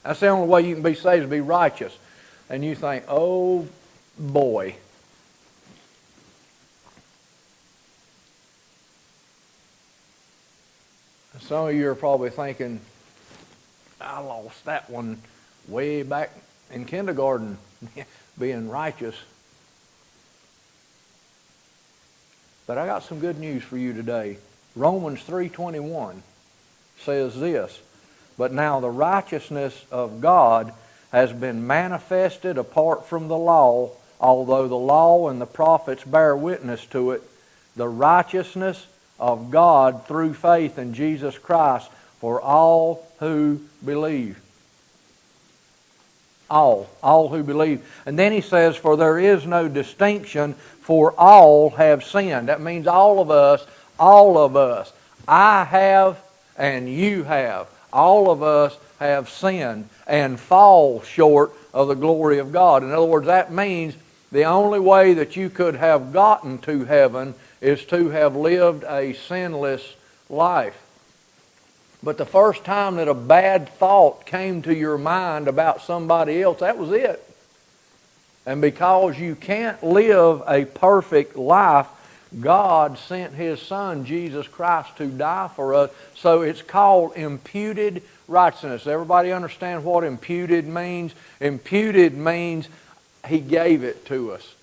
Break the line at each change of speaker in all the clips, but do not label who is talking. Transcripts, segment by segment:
That's the only way you can be saved, is to be righteous. And you think, oh boy. Some of you are probably thinking, I lost that one way back in kindergarten, being righteous. But I got some good news for you today. Romans 3:21 says this, but now the righteousness of God has been manifested apart from the law, although the law and the prophets bear witness to it, the righteousness of God through faith in Jesus Christ for all who believe. All who believe. And then he says, for there is no distinction, for all have sinned. That means all of us. I have and you have. All of us have sinned and fall short of the glory of God. In other words, that means the only way that you could have gotten to heaven is to have lived a sinless life. But the first time that a bad thought came to your mind about somebody else, that was it. And because you can't live a perfect life, God sent His Son, Jesus Christ, to die for us. So it's called imputed righteousness. Everybody understand what imputed means? Imputed means He gave it to us.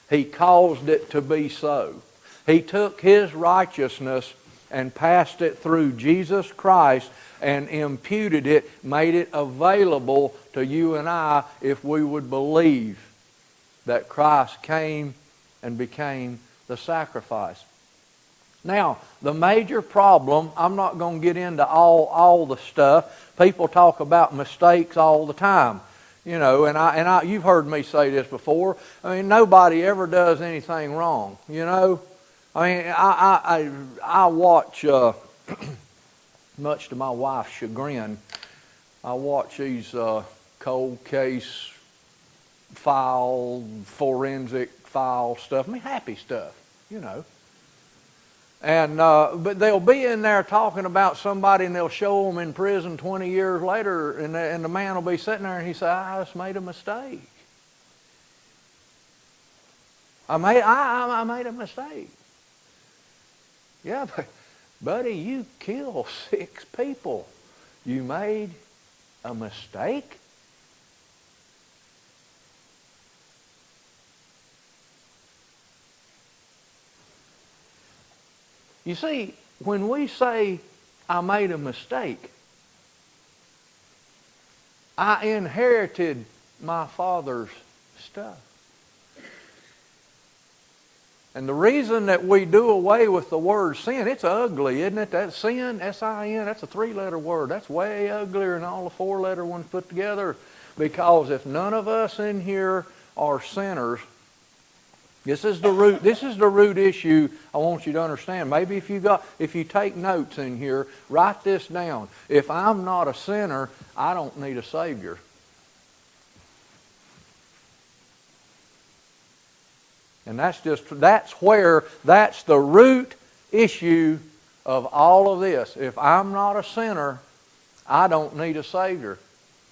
He caused it to be so. He took His righteousness and passed it through Jesus Christ and imputed it, made it available to you and I if we would believe that Christ came and became the sacrifice. Now, the major problem, I'm not going to get into all the stuff. People talk about mistakes all the time. You know, and you've heard me say this before. I mean, nobody ever does anything wrong, you know. I mean, I watch, much to my wife's chagrin, I watch these cold case file, forensic file stuff. I mean, happy stuff, you know. And but they'll be in there talking about somebody, and they'll show them in prison 20 years later, and the man will be sitting there, and he say, "I just made a mistake. I made a mistake." Yeah, but buddy, you killed 6 people. You made a mistake? You see, when we say, I made a mistake, I inherited my father's stuff. And the reason that we do away with the word sin, it's ugly, isn't it? That sin, S-I-N, that's a 3-letter word. That's way uglier than all the 4-letter ones put together. Because if none of us in here are sinners, this is the root issue I want you to understand. Maybe if you take notes in here, write this down. If I'm not a sinner, I don't need a Savior. And that's the root issue of all of this. If I'm not a sinner, I don't need a Savior.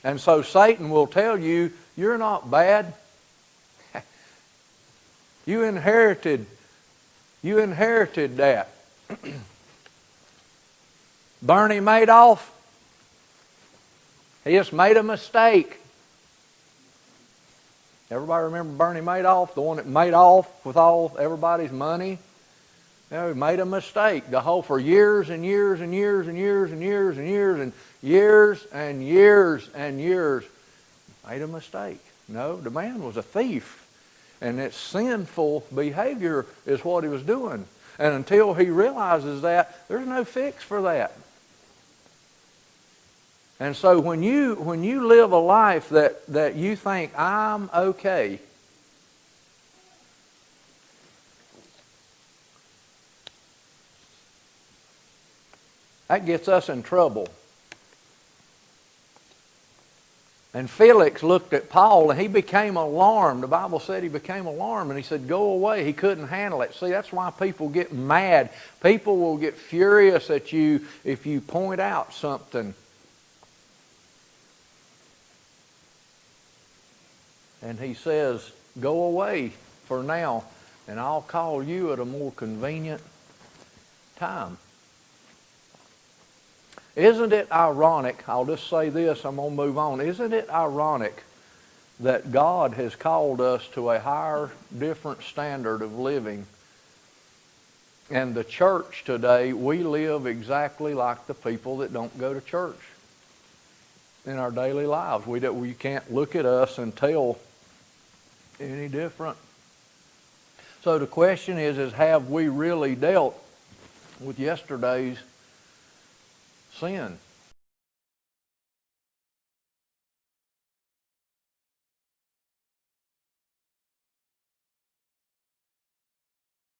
And so Satan will tell you, you're not bad. You inherited that. Bernie Madoff, he just made a mistake. Everybody remember Bernie Madoff, the one that made off with all everybody's money? You know, he made a mistake. For years and years and years and years and years and years and years and years and years, made a mistake. No, the man was a thief. And it's sinful behavior is what he was doing. And until he realizes that, there's no fix for that. And so when you live a life that you think, I'm okay, that gets us in trouble. And Felix looked at Paul and he became alarmed. The Bible said he became alarmed and he said, go away. He couldn't handle it. See, that's why people get mad. People will get furious at you if you point out something. And he says, go away for now, and I'll call you at a more convenient time. Isn't it ironic, I'll just say this, I'm going to move on. Isn't it ironic that God has called us to a higher, different standard of living? And the church today, we live exactly like the people that don't go to church in our daily lives. We can't look at us and tell any different. So the question is have we really dealt with yesterday's sin?